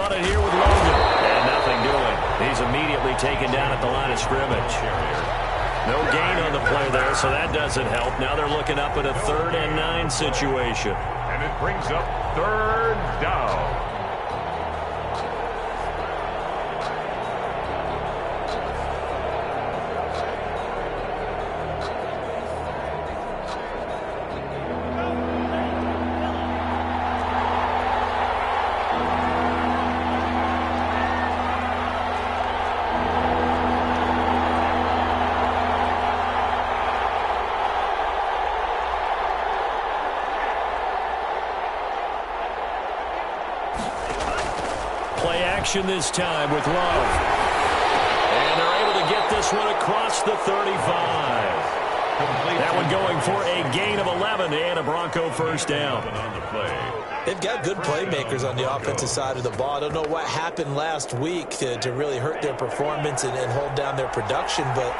on it here with Logan. And nothing doing. He's immediately taken down at the line of scrimmage. No gain on the play there, so that doesn't help. Now they're looking up at a 3rd and 9 situation. And it brings up 3rd down. This time with Love. And they're able to get this one across the 35. That one going for a gain of 11 and a Bronco first down. They've got good playmakers on the offensive side of the ball. I don't know what happened last week to really hurt their performance and hold down their production, but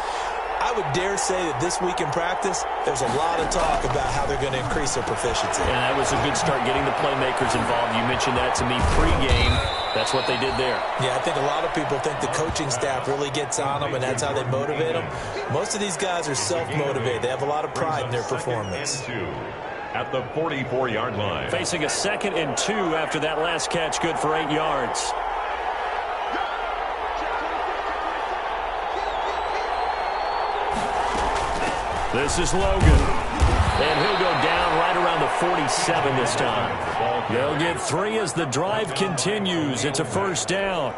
I would dare say that this week in practice, there's a lot of talk about how they're going to increase their proficiency. And that was a good start getting the playmakers involved. You mentioned that to me pregame. That's what they did there. Yeah, I think a lot of people think the coaching staff really gets on them, and that's how they motivate them. Most of these guys are self-motivated. They have a lot of pride in their performance. At the 44-yard line. Facing a 2nd and 2 after that last catch, good for 8 yards. This is Logan. And he'll go down right around the 47 this time. They'll get 3 as the drive continues. It's a first down.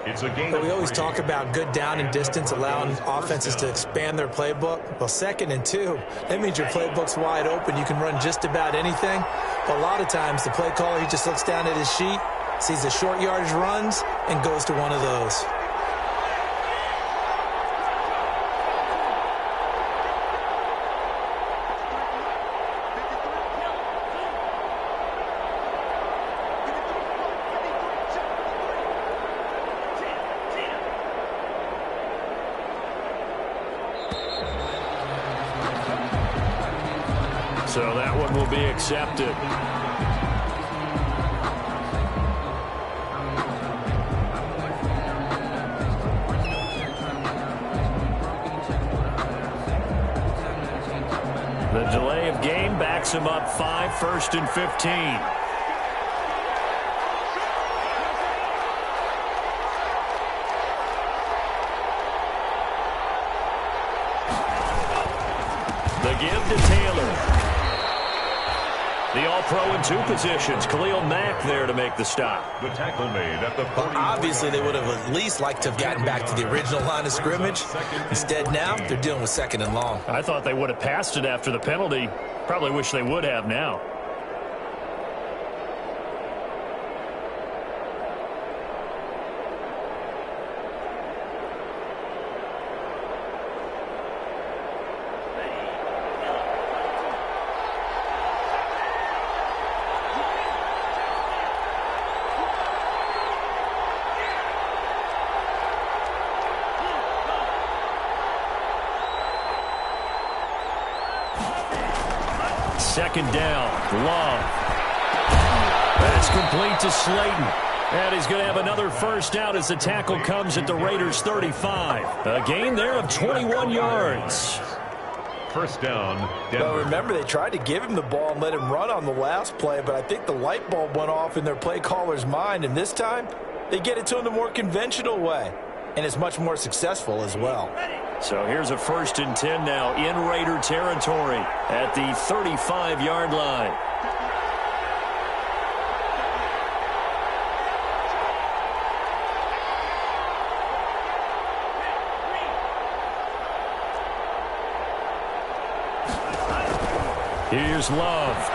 But we always talk about good down and distance, allowing offenses to expand their playbook. Well, 2nd and 2, that means your playbook's wide open. You can run just about anything. But a lot of times, the play caller, he just looks down at his sheet, sees the short yardage runs, and goes to one of those. So that one will be accepted. The delay of game backs him up 5, 1st and 15. The give to Taylor. The All-Pro in 2 positions. Khalil Mack there to make the stop. The tackle made at the 40. Well, obviously, they would have at least liked to have gotten back to the original line of scrimmage. Instead, now, they're dealing with 2nd and long. I thought they would have passed it after the penalty. Probably wish they would have now. Second down, Love. That's complete to Slayton. And he's going to have another first down as the tackle comes at the Raiders' 35. A gain there of 21 yards. First down, Denver. Well, remember, they tried to give him the ball and let him run on the last play, but I think the light bulb went off in their play caller's mind, and this time they get it to him the more conventional way, and it's much more successful as well. So here's a 1st and 10 now in Raider territory at the 35-yard line. Here's Love.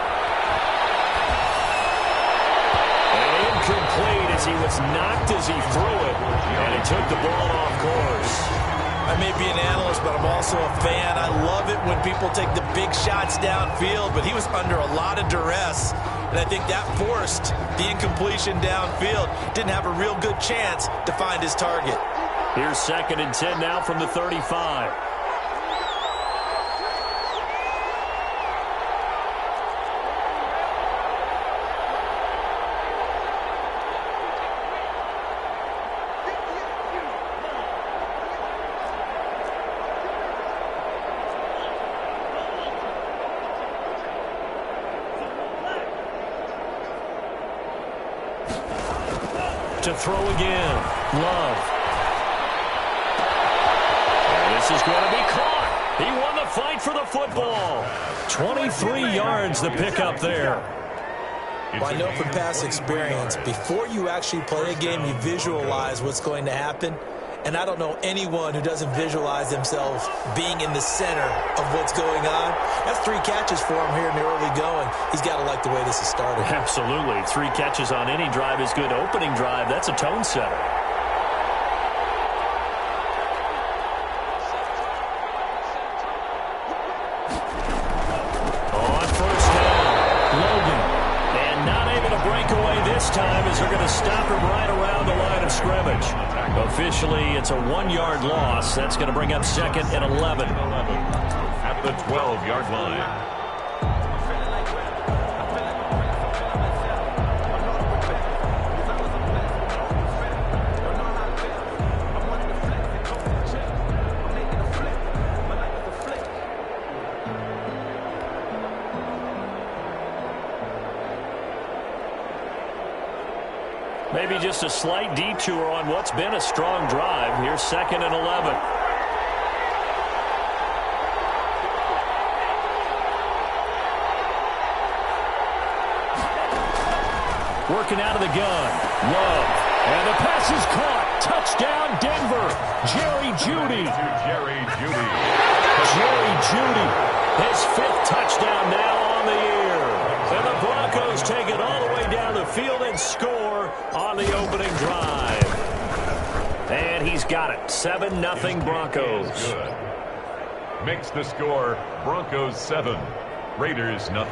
And incomplete as he was knocked as he threw it, and he took the ball off course. I may be an analyst, but I'm also a fan. I love it when people take the big shots downfield, but he was under a lot of duress, and I think that forced the incompletion downfield. Didn't have a real good chance to find his target. Here's 2nd and 10 now from the 35. To throw again. Love. And this is going to be caught. He won the fight for the football. 23 yards the pickup there. Well, I know from past experience, before you actually play a game, you visualize what's going to happen. And I don't know anyone who doesn't visualize themselves being in the center of what's going on. That's 3 catches for him here in the early going. He's got to like the way this has started. Absolutely. 3 catches on any drive is good. Opening drive, that's a tone setter. On first down, Logan. And not able to break away this time as they're going to stop him right around the line of scrimmage. Officially, it's a 1-yard loss. That's going to bring up 2nd and 11. At the 12-yard line. Maybe just a slight detour on what's been a strong drive. Here's 2nd and 11. Working out of the gun. Love. And the pass is caught. Touchdown, Denver. Jerry Jeudy. Jerry Jeudy. Jerry Jeudy. His 5th touchdown now on the year. And the Broncos take it all the way down the field and score on the opening drive. And he's got it. 7-0 Broncos. Good. Makes the score Broncos 7, Raiders 0.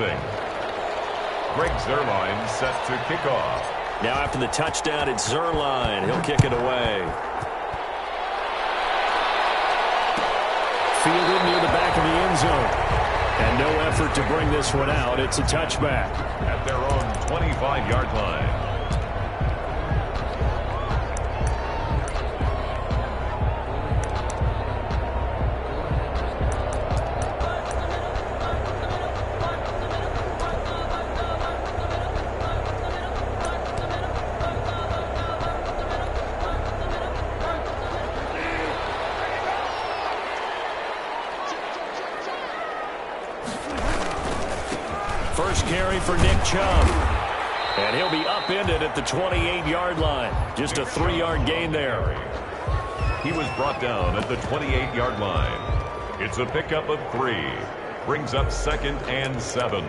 Greg Zuerlein set to kick off. Now after the touchdown, it's Zuerlein. He'll kick it away. Fielded near the back of the end zone. And no effort to bring this one out. It's a touchback. At their own 25-yard line. First carry for Nick Chubb. And he'll be upended at the 28-yard line. Just a 3-yard gain there. He was brought down at the 28-yard line. It's a pickup of 3. Brings up 2nd and 7.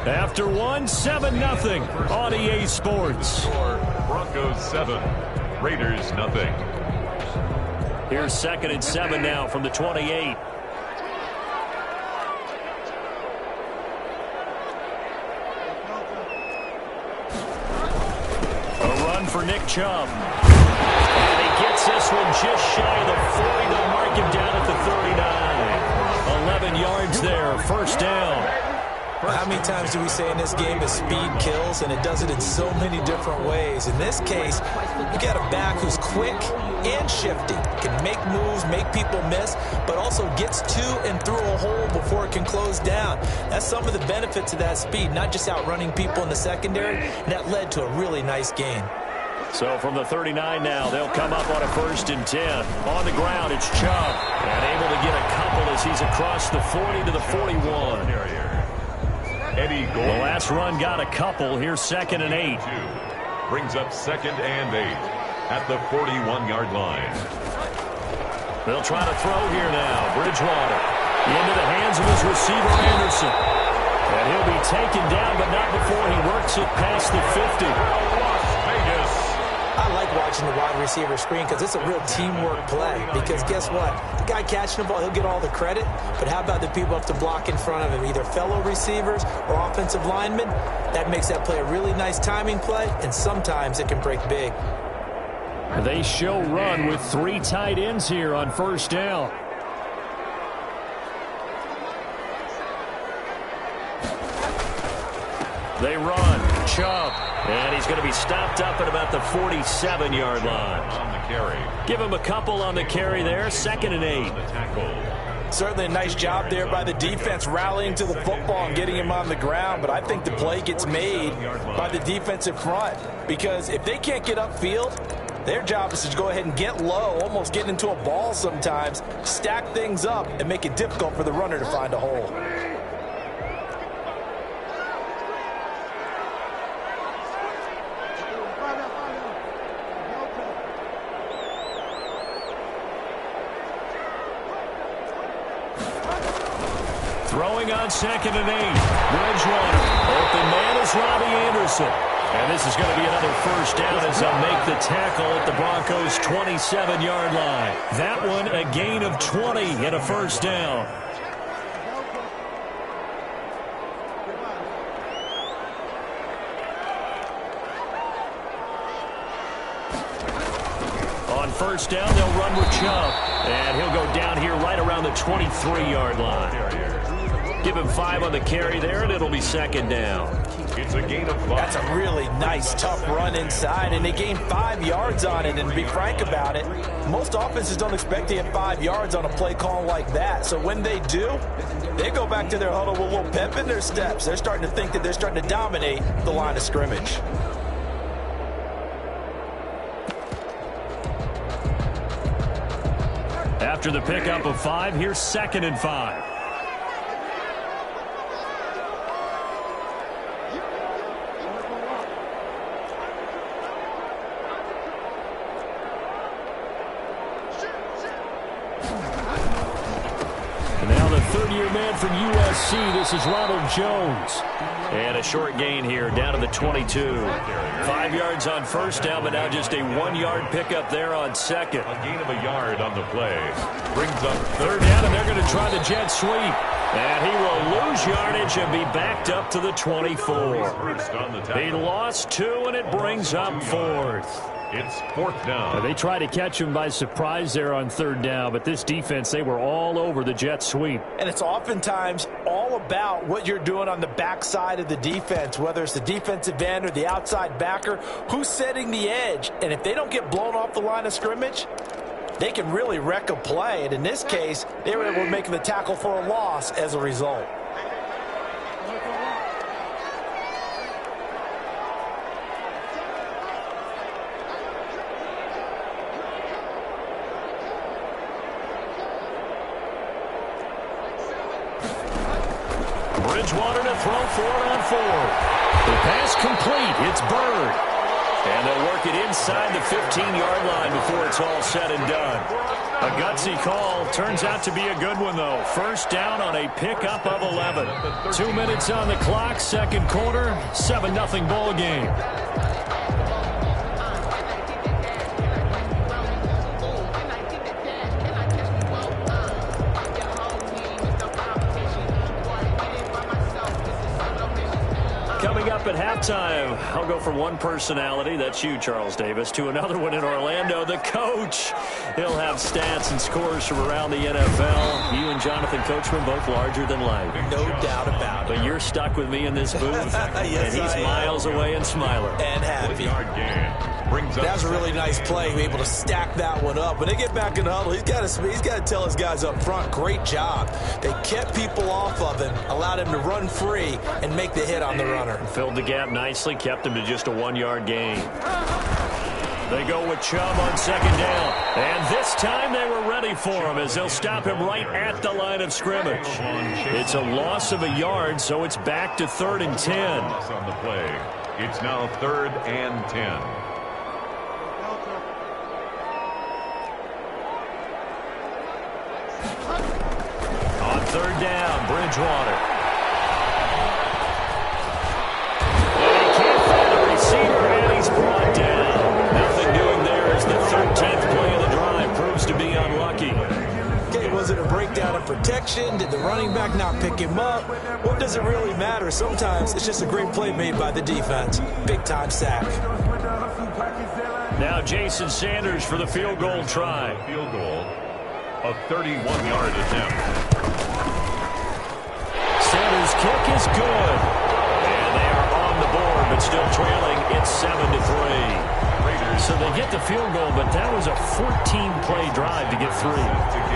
After 1, 7-0 on EA Sports. Broncos 7, Raiders 0. Here's 2nd and 7 now from the 28. A run for Nick Chubb. And he gets this one just shy of the 40. They'll mark him down at the 39. 11 yards there, first down. How many times do we say in this game that speed kills, and it does it in so many different ways? In this case, you got a back who's quick and shifty, can make moves, make people miss, but also gets to and through a hole before it can close down. That's some of the benefits of that speed, not just outrunning people in the secondary, and that led to a really nice gain. So from the 39 now, they'll come up on a 1st and 10. On the ground, it's Chubb, and able to get a couple as he's across the 40 to the 41. Eddie Gold. The last run got a couple. Here's 2nd and 8. Brings up 2nd and 8 at the 41-yard line. They'll try to throw here now. Bridgewater into the hands of his receiver, Anderson. And he'll be taken down, but not before he works it past the 50. Las Vegas. I like watching the wide receiver screen because it's a real teamwork play. Because guess what? The guy catching the ball, he'll get all the credit. But how about the people up to block in front of him, either fellow receivers or offensive linemen? That makes that play a really nice timing play, and sometimes it can break big. They show run with 3 tight ends here on 1st down. They run. Chubb. And he's going to be stopped up at about the 47-yard line. On the carry. Give him a couple on the carry there. 2nd and 8. The tackle. Certainly a nice job there by the defense rallying to the football and getting him on the ground, but I think the play gets made by the defensive front because if they can't get upfield, their job is to go ahead and get low, almost get into a ball sometimes, stack things up, and make it difficult for the runner to find a hole. Throwing on 2nd and 8. Bridgewater. Open man is Robbie Anderson. And this is going to be another first down as they'll make the tackle at the Broncos' 27-yard line. That one a gain of 20 and a first down. On first down, they'll run with Chubb. And he'll go down here right around the 23-yard line. Give him 5 on the carry there, and it'll be 2nd down. It's a gain of 5. That's a really nice, tough run inside, and they gained 5 yards on it. And to be frank about it, most offenses don't expect to get 5 yards on a play call like that. So when they do, they go back to their huddle with a little pep in their steps. They're starting to think that they're starting to dominate the line of scrimmage. After the pickup of 5, here's 2nd and 5. Third-year man from USC, this is Ronald Jones. And a short gain here, down to the 22. 5 yards on first down, but now just a 1-yard pickup there on 2nd. A gain of a yard on the play. Brings up 3rd down, and they're going to try the jet sweep. And he will lose yardage and be backed up to the 24. He lost 2, and it brings up 4th. It's 4th down. They try to catch him by surprise there on 3rd down, but this defense, they were all over the jet sweep. And it's oftentimes all about what you're doing on the backside of the defense, whether it's the defensive end or the outside backer, who's setting the edge. And if they don't get blown off the line of scrimmage, they can really wreck a play. And in this case, they were able to make the tackle for a loss as a result. Bridgewater to throw forward on 4th. The pass complete. It's Bird. And they'll work it inside the 15-yard line before it's all said and done. A gutsy call. Turns out to be a good one, though. First down on a pickup of 11. 2 minutes on the clock, 2nd quarter, 7-0 ball game. Coming up at halftime, I'll go from one personality, that's you, Charles Davis, to another one in Orlando, the coach. He'll have stats and scores from around the NFL. You and Jonathan Coachman both larger than life. No doubt about it. But you're stuck with me in this booth, yes, and he's miles away and smiling. And happy. That was a really nice play, able to stack that one up. When they get back in the huddle, he's got to tell his guys up front, great job. They kept people off of him, allowed him to run free, and make the hit on the runner. Filled the gap nicely, kept him to just a 1-yard gain. They go with Chubb on 2nd down. And this time they were ready for him as they'll stop him right at the line of scrimmage. It's a loss of a yard, so it's back to 3rd and 10. On the play. It's now 3rd and 10. On 3rd down, Bridgewater. And he can't find a receiver, and he's brought down. Nothing doing there as the 13th play of the drive proves to be unlucky. Okay, was it a breakdown in protection? Did the running back not pick him up? What does it really matter? Sometimes it's just a great play made by the defense. Big-time sack. Now Jason Sanders for the field goal try. Field goal. A 31-yard attempt. Sanders' kick is good. And they are on the board, but still trailing. It's 7-3. So they get the field goal, but that was a 14-play drive to get 3.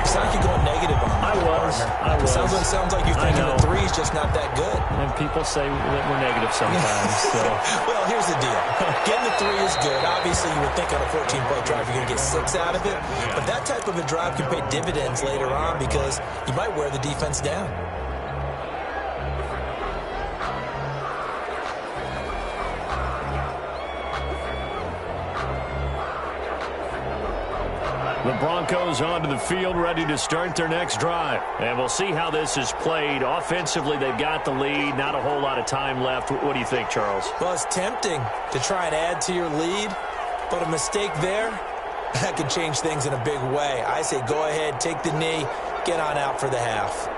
It's like you're going negative on that. I was. Sounds like you're thinking the 3 is just not that good. And people say that we're negative sometimes. So. Well, here's the deal. Getting the 3 is good. Obviously, you would think on a 14-play drive you're going to get 6 out of it. But that type of a drive can pay dividends later on because you might wear the defense down. The Broncos onto the field, ready to start their next drive. And we'll see how this is played. Offensively, they've got the lead. Not a whole lot of time left. What do you think, Charles? Well, it's tempting to try and add to your lead, but a mistake there, that could change things in a big way. I say go ahead, take the knee, get on out for the half.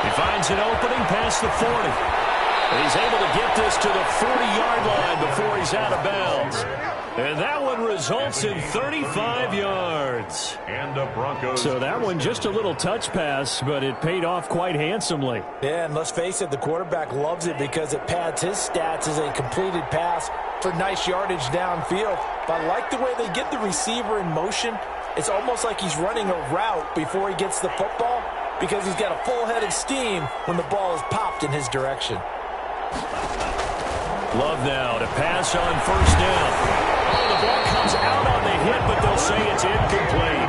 He finds an opening past the 40. And he's able to get this to the 40-yard line before he's out of bounds. And that one results in 35 yards. And the Broncos. So that one just a little touch pass, but it paid off quite handsomely. Yeah, and let's face it, the quarterback loves it because it pads his stats as a completed pass for nice yardage downfield. But I like the way they get the receiver in motion. It's almost like he's running a route before he gets the football because he's got a full head of steam when the ball is popped in his direction. Love now to pass on first down. Oh, the ball comes out on the hit, but they'll say it's incomplete.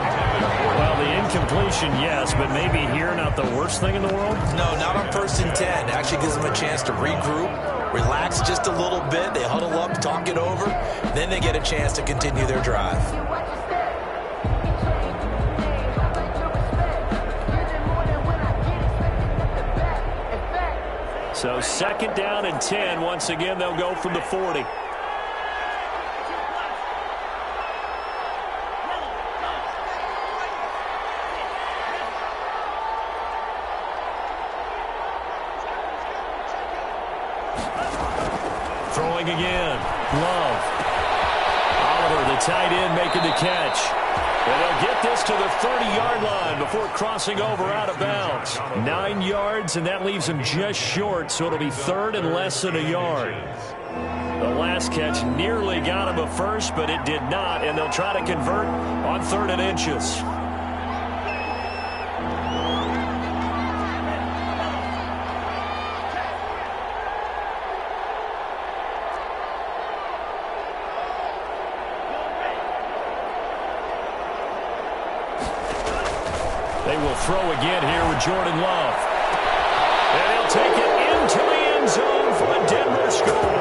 Well, the incompletion, yes, but maybe here not the worst thing in the world? No, not on 1st and 10. Actually gives them a chance to regroup, relax just a little bit. They huddle up, talk it over. Then they get a chance to continue their drive. So 2nd down and 10. Once again, they'll go from the 40. Throwing again. Love. Oliver, the tight end, making the catch. And they'll get this to the 30-yard line before crossing over out of bounds. 9 yards, and that leaves him just short, so it'll be 3rd and less than a yard. The last catch nearly got him a first, but it did not, and they'll try to convert on 3rd and inches. They will throw again here with Jordan Love. And he'll take it into the end zone for a Denver score.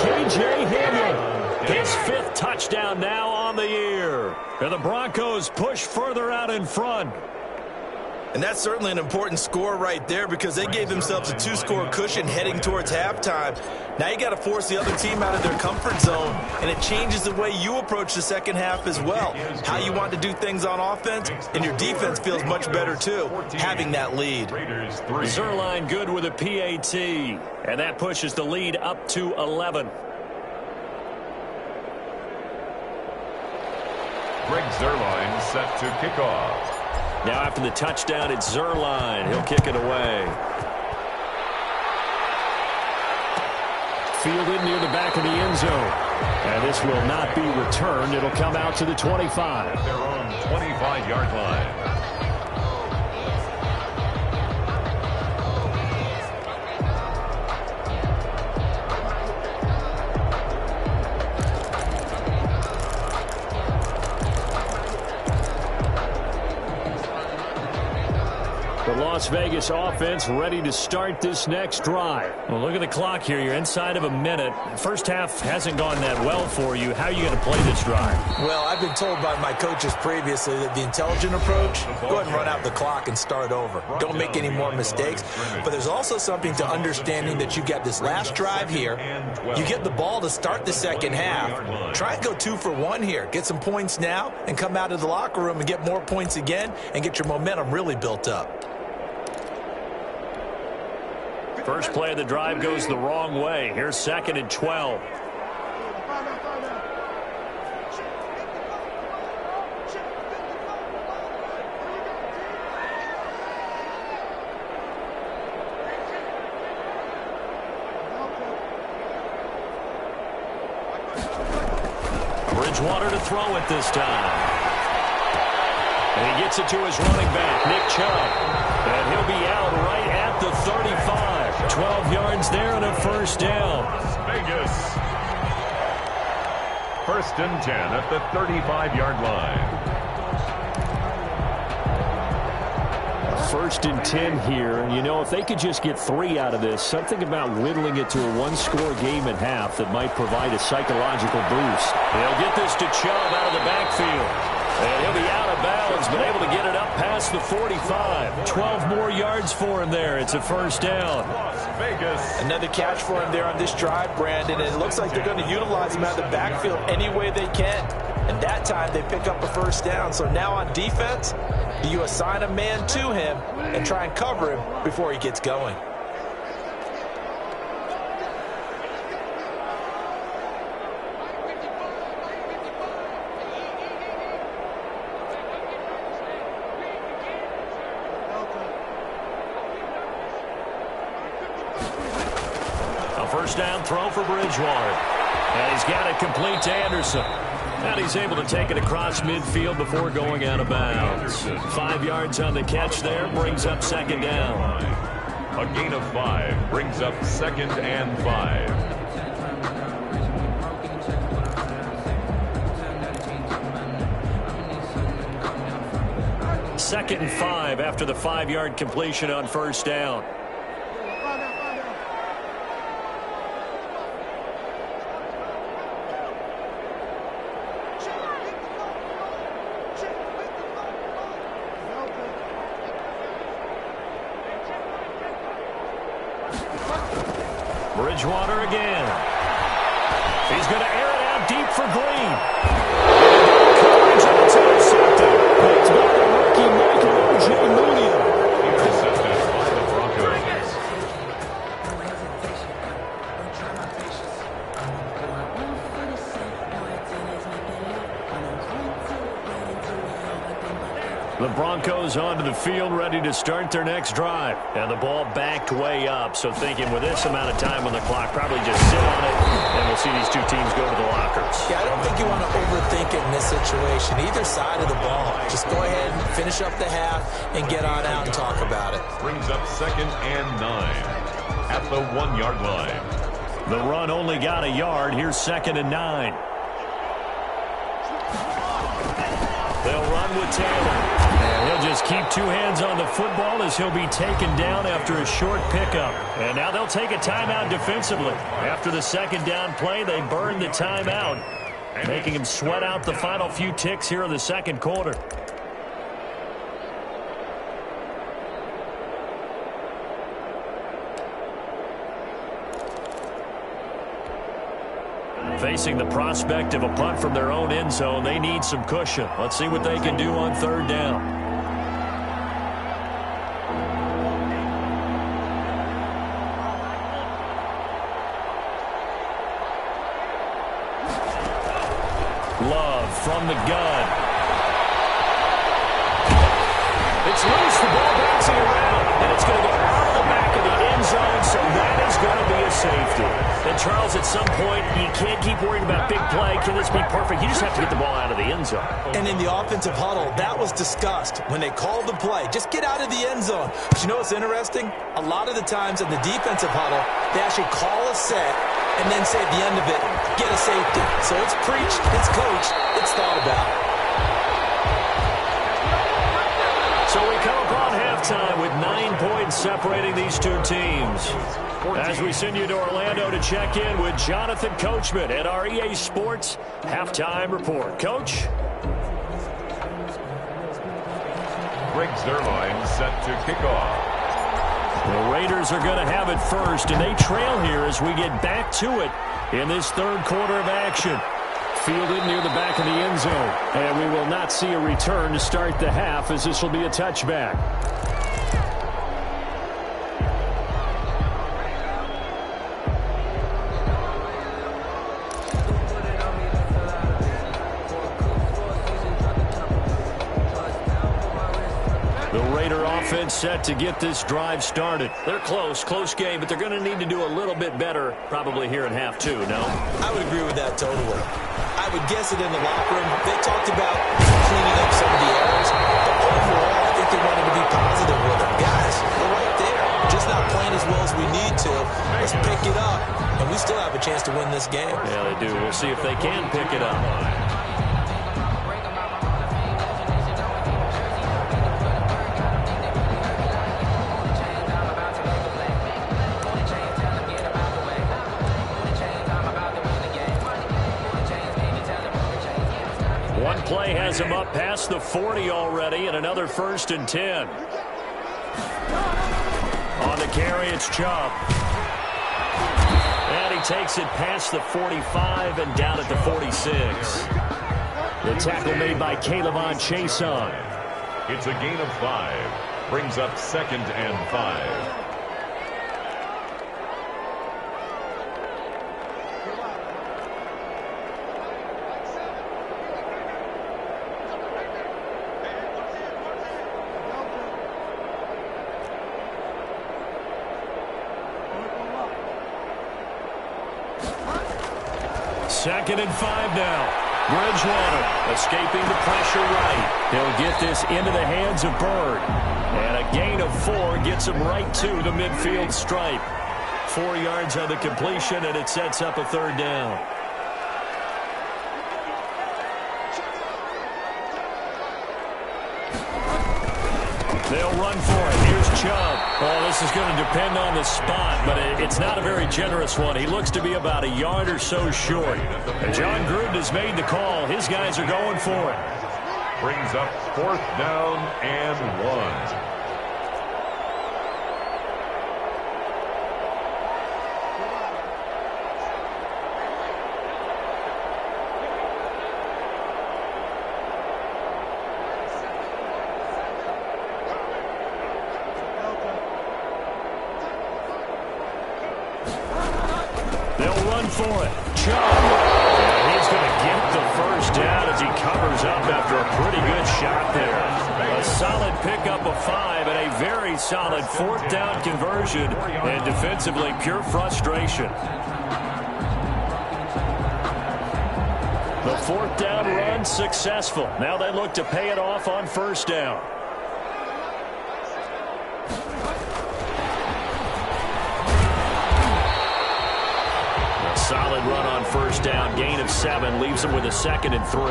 K.J. Hamler, his 5th touchdown now on the year. And the Broncos push further out in front. And that's certainly an important score right there because they gave themselves a 2-score cushion heading towards halftime. Now you got to force the other team out of their comfort zone, and it changes the way you approach the second half as well. How you want to do things on offense, and your defense feels much better too, having that lead. Zerline good with a PAT, and that pushes the lead up to 11. Greg Zerline set to kick off. Now after the touchdown, it's Zerline. He'll kick it away. Fielded near the back of the end zone. And this will not be returned. It'll come out to the 25. At their own 25-yard line. The Las Vegas offense ready to start this next drive. Well, look at the clock here. You're inside of a minute. First half hasn't gone that well for you. How are you going to play this drive? Well, I've been told by my coaches previously that the intelligent approach, go ahead and run out the clock and start over. Don't make any more mistakes. But there's also something to understanding that you got this last drive here. You get the ball to start the second half. Try and go 2 for 1 here. Get some points now and come out of the locker room and get more points again and get your momentum really built up. First play of the drive goes the wrong way. Here's 2nd and 12. Bridgewater to throw it this time. And he gets it to his running back, Nick Chubb. And he'll be out right at the 35. 12 yards there and a first down. Vegas. First and 10 at the 35-yard line. First and 10 here. You know, if they could just get 3 out of this, something about whittling it to a one-score game at half that might provide a psychological boost. They'll get this to Chubb out of the backfield. And he'll be out of bounds, but able to get it up past the 45. 12 more yards for him there. It's a first down. Vegas. Another catch for him there on this drive, Brandon. And it looks like they're going to utilize him out of the backfield any way they can. And that time they pick up a first down. So now on defense, you assign a man to him and try and cover him before he gets going. First down throw for Bridgewater. And he's got it complete to Anderson. And he's able to take it across midfield before going out of bounds. 5 yards on the catch there, brings up second down. A gain of 5 brings up second and 5. Second and 5 after the 5-yard completion on first down. Bridgewater again. He's going to air it out deep for Green. Coverage and it's intercepted. Picked by the rookie Michael Ojemudia. Intercepted by the Broncos. The Broncos onto the field, ready to start their next drive. And the ball backed way up, so thinking with this amount of time on the clock, probably just sit on it, and we'll see these two teams go to the lockers. Yeah, I don't think you want to overthink it in this situation. Either side of the ball. Just go ahead and finish up the half and get on out and talk about it. Brings up second and 9 at the 1-yard line. The run only got a yard. Here's second and 9. They'll run with Taylor. And he'll just keep 2 hands on the football as he'll be taken down after a short pickup. And now they'll take a timeout defensively. After the second down play, they burn the timeout, making him sweat out the final few ticks here in the second quarter. Facing the prospect of a punt from their own end zone, they need some cushion. Let's see what they can do on third down. Love from the gun. It's loose, the ball bouncing around, and it's going to go out of the back of the end zone, so that is going to be a safety. And Charles, at some point, you can't keep worrying about big play. Can this be perfect? You just have to get the ball out of the end zone. And in the offensive huddle, that was discussed when they called the play. Just get out of the end zone. But you know what's interesting? A lot of the times in the defensive huddle, they actually call a set and then say at the end of it, get a safety. So it's preached, it's coached, it's thought about. So we come upon halftime with 9 points separating these two teams. As we send you to Orlando to check in with Jonathan Coachman at our EA Sports Halftime Report. Coach? Greg Zuerlein set to kick off. The Raiders are going to have it first, and they trail here as we get back to it in this third quarter of action. Fielded near the back of the end zone, and we will not see a return to start the half, as this will be a touchback. Offense set to get this drive started. They're close game, but they're going to need to do a little bit better probably here in half 2, no? I would agree with that totally. I would guess it in the locker room. They talked about cleaning up some of the errors, but overall, I think they wanted to be positive with them. Guys, we're right there. Just not playing as well as we need to. Let's pick it up, and we still have a chance to win this game. Yeah, they do. We'll see if they can pick it up. One play has him up past the 40 already, and another 1st and 10. On the carry, it's Chubb. And he takes it past the 45 and down at the 46. The tackle made by Caleb Chason. It's a gain of 5. Brings up 2nd and 5. Second and 5 now. Bridgewater escaping the pressure right. He'll get this into the hands of Bird. And a gain of 4 gets him right to the midfield stripe. 4 yards on the completion, and it sets up a 3rd down. They'll run for it. Here's Chubb. Oh, this is going to depend on the spot, but it's not a very generous one. He looks to be about a yard or so short. And John Gruden has made the call. His guys are going for it. Brings up 4th down and 1. For it. Chubb. And he's going to get the 1st down as he covers up after a pretty good shot there. A solid pickup of 5 and a very solid 4th down conversion, and defensively pure frustration. The 4th down run successful. Now they look to pay it off on 1st down. Solid run on 1st down. Gain of 7 leaves them with a 2nd and 3.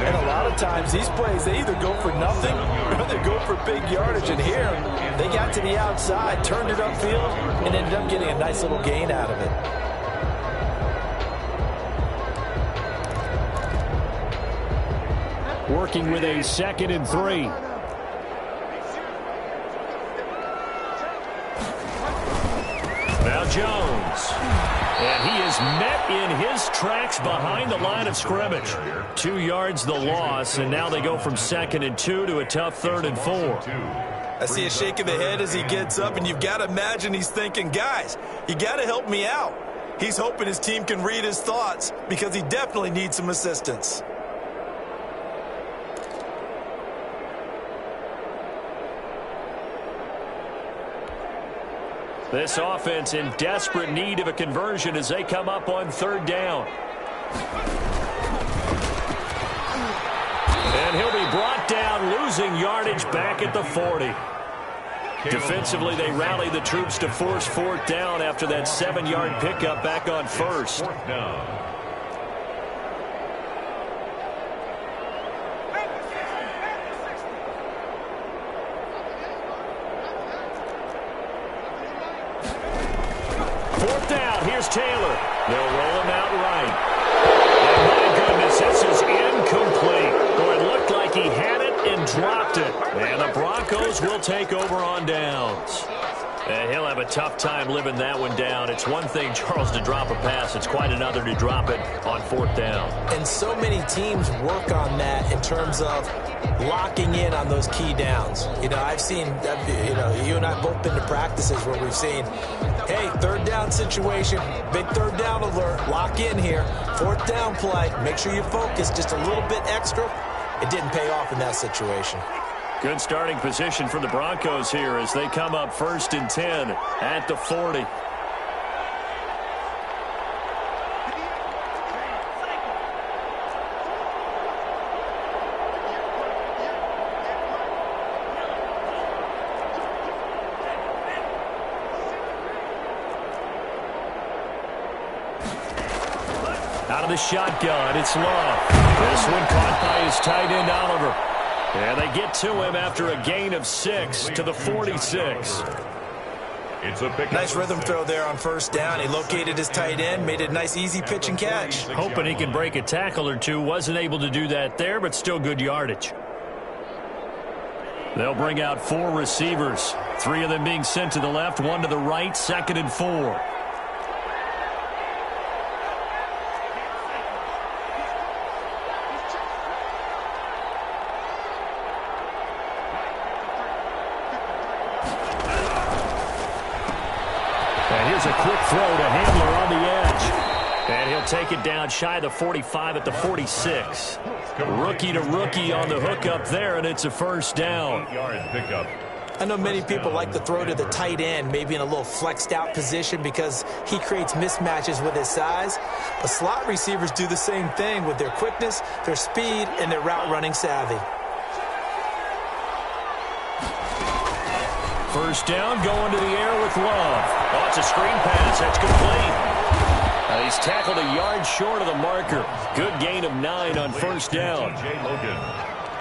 And a lot of times these plays, they either go for nothing or they go for big yardage. And here, they got to the outside, turned it upfield, and ended up getting a nice little gain out of it. Working with a 2nd and 3. Now Jones. And he is met in his tracks behind the line of scrimmage. 2 yards the loss, and now they go from 2nd and 2 to a tough 3rd and 4. I see a shake of the head as he gets up, and you've got to imagine he's thinking, guys, you got to help me out. He's hoping his team can read his thoughts because he definitely needs some assistance. This offense in desperate need of a conversion as they come up on 3rd down. And he'll be brought down, losing yardage back at the 40. Defensively, they rally the troops to force 4th down after that 7-yard pickup back on 1st. 4th down. Taylor. They'll roll him out right. And my goodness, this is incomplete. Boy, it looked like he had it and dropped it. And the Broncos will take over on downs. And he'll have a tough time living that one down. It's one thing, Charles, to drop a pass. It's quite another to drop it on 4th down. And so many teams work on that in terms of locking in on those key downs. You know, I've seen, you and I have both been to practices where we've seen, hey, 3rd down situation, big 3rd down alert, lock in here, 4th down play, make sure you focus just a little bit extra. It didn't pay off in that situation. Good starting position for the Broncos here as they come up 1st and 10 at the 40. the shotgun. It's Love. This one caught by his tight end, Oliver. And they get to him after a gain of 6 to the 46. It's a big nice rhythm throw there on first down. He located his tight end, made it a nice, easy pitch and catch. Hoping he can break a tackle or two. Wasn't able to do that there, but still good yardage. They'll bring out 4 receivers. 3 of them being sent to the left, 1 to the right, 2nd and 4. Here's a quick throw to Handler on the edge. And he'll take it down shy of the 45 at the 46. Rookie to rookie on the hook up there, and it's a first down. 8-yard pickup. I know many people like to throw to the tight end, maybe in a little flexed out position because he creates mismatches with his size. But slot receivers do the same thing with their quickness, their speed, and their route running savvy. First down, going to the air with Love. Oh, it's a screen pass. That's complete. He's tackled a yard short of the marker. Good gain of 9 on first down.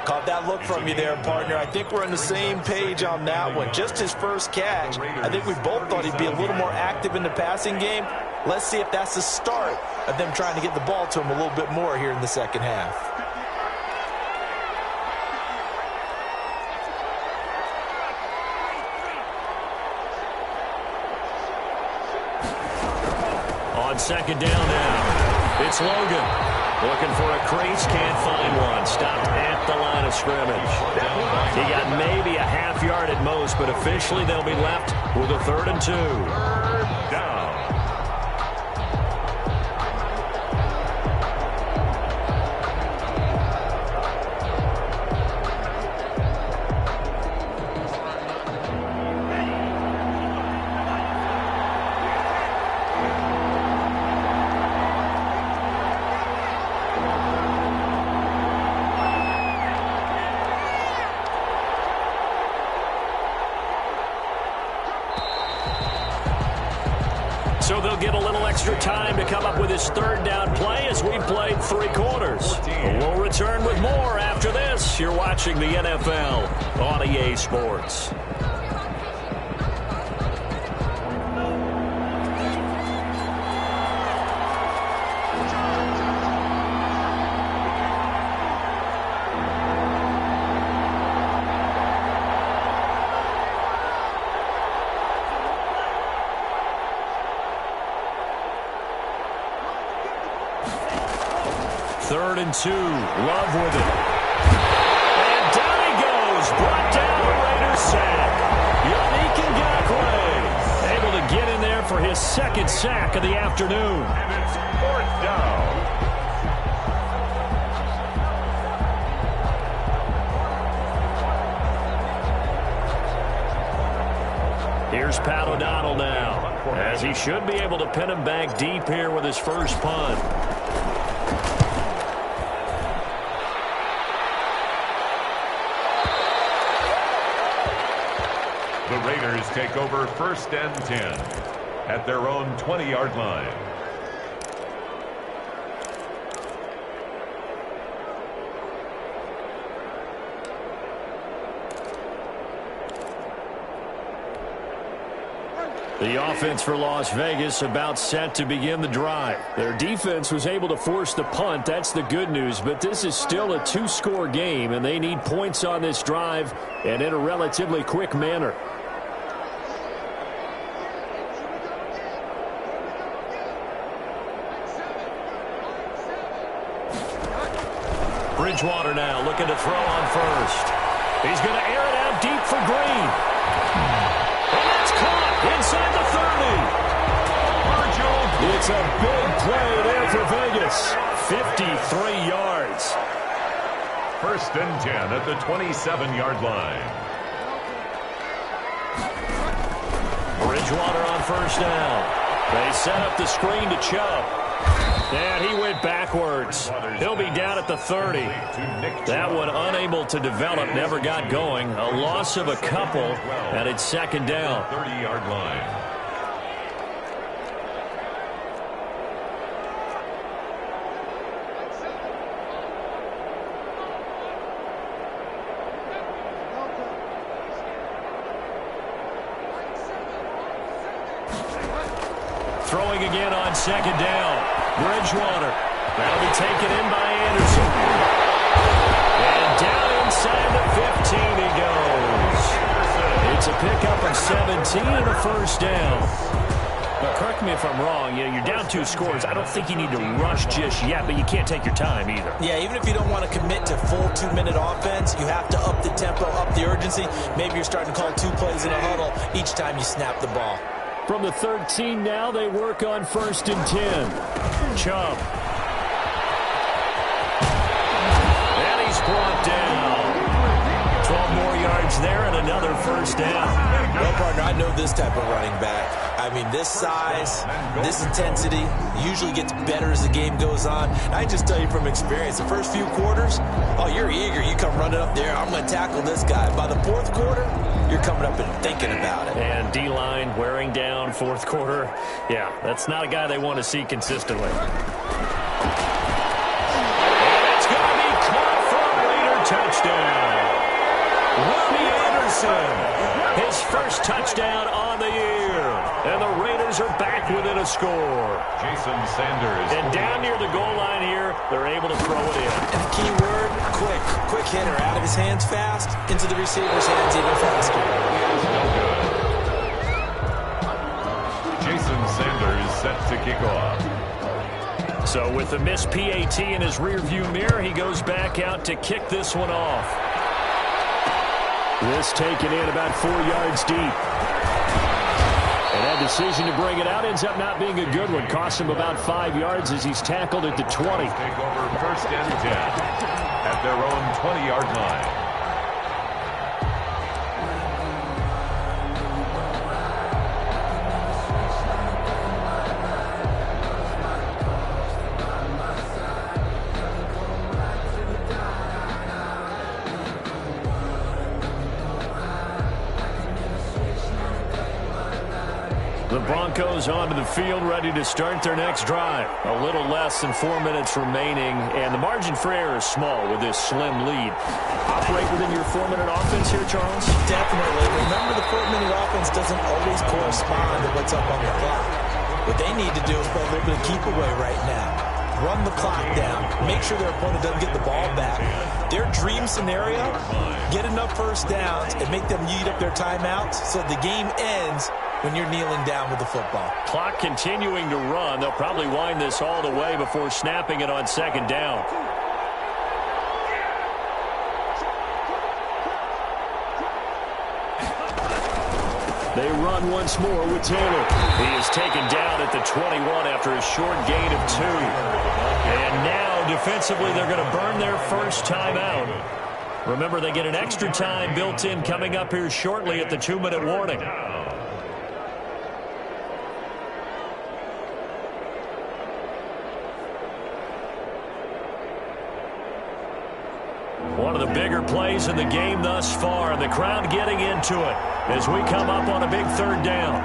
Caught that look from you there, partner. I think we're on the same page on that one. Just his first catch. I think we both thought he'd be a little more active in the passing game. Let's see if that's the start of them trying to get the ball to him a little bit more here in the second half. On second down now, it's Logan. Looking for a crease, can't find one. Stopped at the line of scrimmage. He got maybe a half yard at most, but officially they'll be left with a 3rd and 2. Down. So they'll get a little extra time to come up with his 3rd down play as we've played 3 quarters. We'll return with more after this. You're watching the NFL on EA Sports. Third and 2. Love with it. And down he goes. Brought down a Raiders sack. Yannick Ngakoue able to get in there for his 2nd sack of the afternoon. And it's 4th down. Here's Pat O'Donnell now, as he should be able to pin him back deep here with his first punt. The Raiders take over 1st and 10 at their own 20-yard line. The offense for Las Vegas about set to begin the drive. Their defense was able to force the punt. That's the good news, but this is still a 2-score game, and they need points on this drive and in a relatively quick manner. Bridgewater now looking to throw on first. He's going to air it out deep for Green. And that's caught inside the 30. It's a big play there for Vegas. 53 yards. 1st and 10 at the 27-yard line. Bridgewater on first down. They set up the screen to Chubb. And he went backwards. He'll be down at the 30. That one unable to develop, never got going. A loss of a couple, and it's 2nd down. 30-yard line. Throwing again on second down. Bridgewater. That'll be taken in by Anderson. And down inside the 15 he goes. It's a pickup of 17 and a first down. Now, correct me if I'm wrong. You know, you're down 2 scores. I don't think you need to rush just yet, but you can't take your time either. Yeah, even if you don't want to commit to full 2-minute offense, you have to up the tempo, up the urgency. Maybe you're starting to call 2 plays in a huddle each time you snap the ball. From the 13 now, they work on 1st and 10. Chubb. And he's brought down. 12 more yards there and another first down. Well, partner, I know this type of running back. I mean, this size, this intensity usually gets better as the game goes on. I just tell you from experience, the first few quarters, oh, you're eager. You come running up there, I'm going to tackle this guy. By the 4th quarter, you're coming up and thinking about it. And D-line wearing down 4th quarter. Yeah, that's not a guy they want to see consistently. And it's going to be caught for a Raider touchdown. Robbie Anderson, his first touchdown on the year. And the Raiders are back within a score. Jason Sanders. And down near the goal line here, they're able to throw it in. And the key word, quick. Quick hitter. Out of his hands fast, into the receiver's hands even faster. Jason Sanders set to kick off. So with the missed PAT in his rearview mirror, he goes back out to kick this one off. This taken in about 4 yards deep. And that decision to bring it out ends up not being a good one. Cost him about 5 yards as he's tackled at the 20. Take over 1st and 10 at their own 20-yard line. The Broncos onto the field, ready to start their next drive. A little less than 4 minutes remaining, and the margin for error is small with this slim lead. Operate within your 4-minute offense here, Charles? Definitely. Remember, the 4-minute offense doesn't always correspond to what's up on the clock. What they need to do is play a little bit of keep away right now. Run the clock down. Make sure their opponent doesn't get the ball back. Their dream scenario, get enough first downs and make them eat up their timeouts so the game ends when you're kneeling down with the football. Clock continuing to run. They'll probably wind this all the way before snapping it on 2nd down. They run once more with Taylor. He is taken down at the 21 after a short gain of 2. And now, defensively, they're going to burn their first timeout. Remember, they get an extra time built in coming up here shortly at the 2-minute warning. One of the bigger plays in the game thus far, and the crowd getting into it as we come up on a big 3rd down.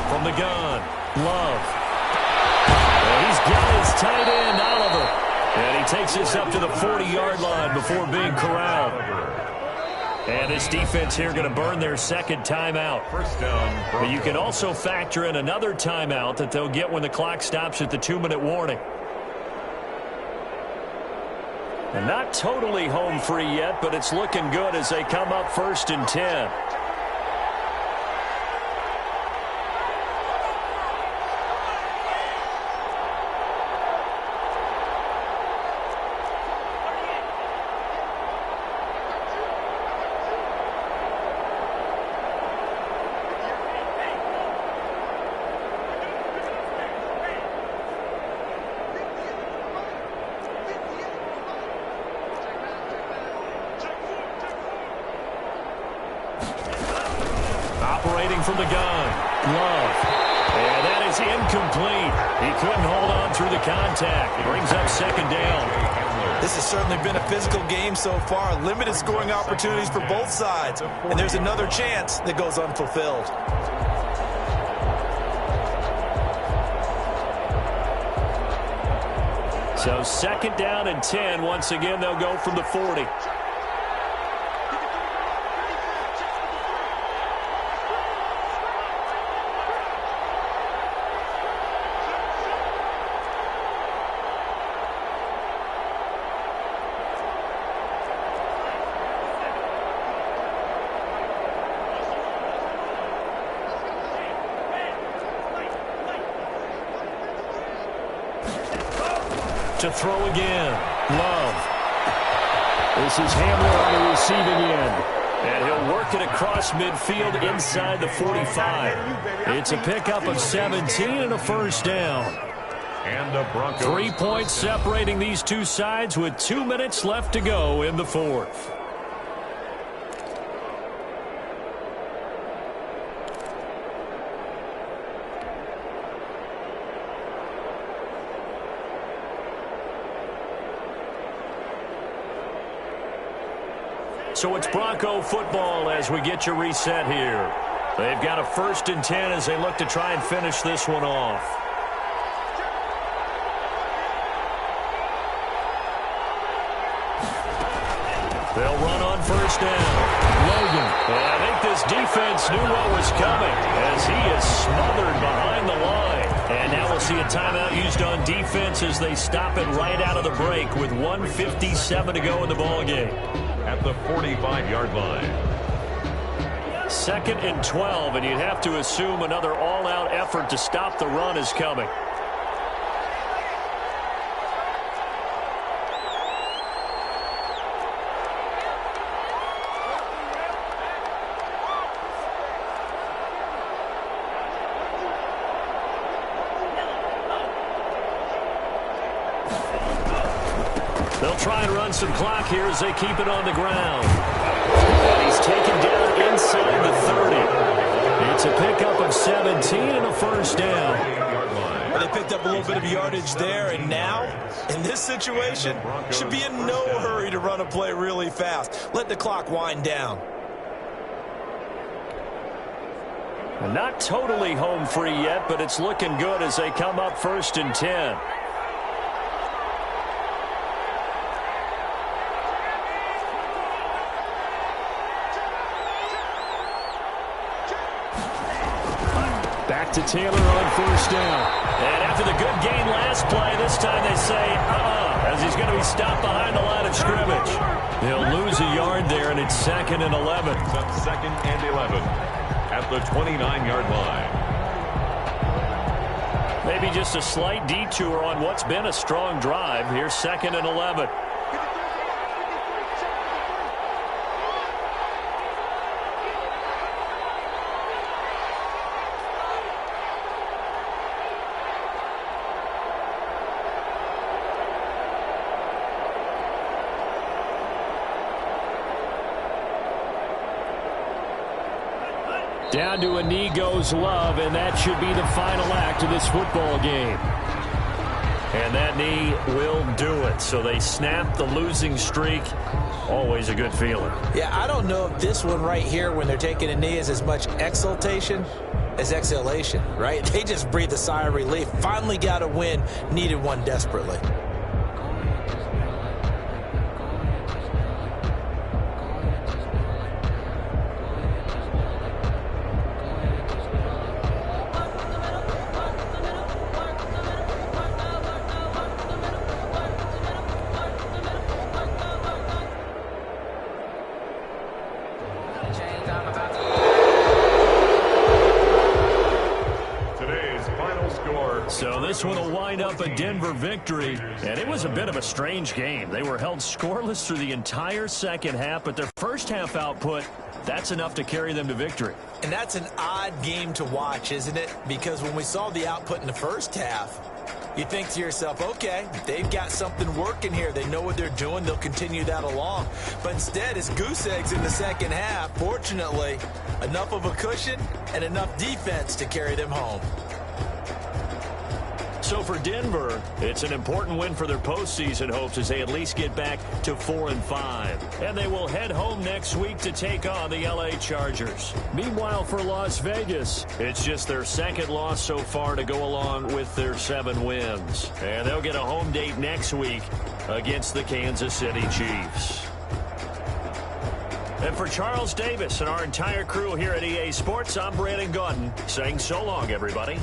From the gun, Love. And he's got his tight end, Oliver. And he takes this up to the 40-yard line before being corralled. And this defense here going to burn their 2nd timeout. First down. But you can also factor in another timeout that they'll get when the clock stops at the 2-minute warning. And not totally home free yet, but it's looking good as they come up 1st and 10. Operating from the gun, Love. And that is incomplete. He couldn't hold on through the contact. It brings up 2nd down. This has certainly been a physical game so far. Limited scoring opportunities for both sides. And there's another chance that goes unfulfilled. So 2nd down and 10. Once again, they'll go from the 40. To throw again. Love. This is Hamler on the receiving end. And he'll work it across midfield inside the 45. It's a pickup of 17 and a first down. And the Broncos. 3 points separating these two sides with 2 minutes left to go in the fourth. So it's Bronco football as we get you reset here. They've got a 1st and 10 as they look to try and finish this one off. They'll run on 1st down. Logan. And I think this defense knew what was coming as he is smothered behind the line. And now we'll see a timeout used on defense as they stop it right out of the break with 1:57 to go in the ballgame. At the 45-yard line. 2nd and 12, and you'd have to assume another all-out effort to stop the run is coming. They'll try and run some clock here as they keep it on the ground. And he's taken down inside the 30. It's a pickup of 17 and a first down. Well, they picked up a little bit of yardage there, and now, in this situation, should be in no hurry to run a play really fast. Let the clock wind down. Not totally home free yet, but it's looking good as they come up 1st and 10. Back to Taylor on 1st down. And after the good gain last play, this time they say, as he's going to be stopped behind the line of scrimmage. They'll lose a yard there, and it's 2nd and 11. It's up 2nd and 11 at the 29-yard line. Maybe just a slight detour on what's been a strong drive. Here's 2nd and 11. Down to a knee goes Love, and that should be the final act of this football game. And that knee will do it. So they snap the losing streak. Always a good feeling. Yeah, I don't know if this one right here, when they're taking a knee, is as much exultation as exhalation, right? They just breathe a sigh of relief. Finally got a win, needed one desperately. So this one will wind up a Denver victory, and it was a bit of a strange game. They were held scoreless through the entire second half, but their first half output, that's enough to carry them to victory. And that's an odd game to watch, isn't it? Because when we saw the output in the first half, you think to yourself, okay, they've got something working here. They know what they're doing. They'll continue that along. But instead, it's goose eggs in the second half. Fortunately, enough of a cushion and enough defense to carry them home. So for Denver, it's an important win for their postseason hopes as they at least get back to 4-5. And they will head home next week to take on the LA Chargers. Meanwhile, for Las Vegas, it's just their second loss so far to go along with their 7 wins. And they'll get a home date next week against the Kansas City Chiefs. And for Charles Davis and our entire crew here at EA Sports, I'm Brandon Gaudin saying so long, everybody.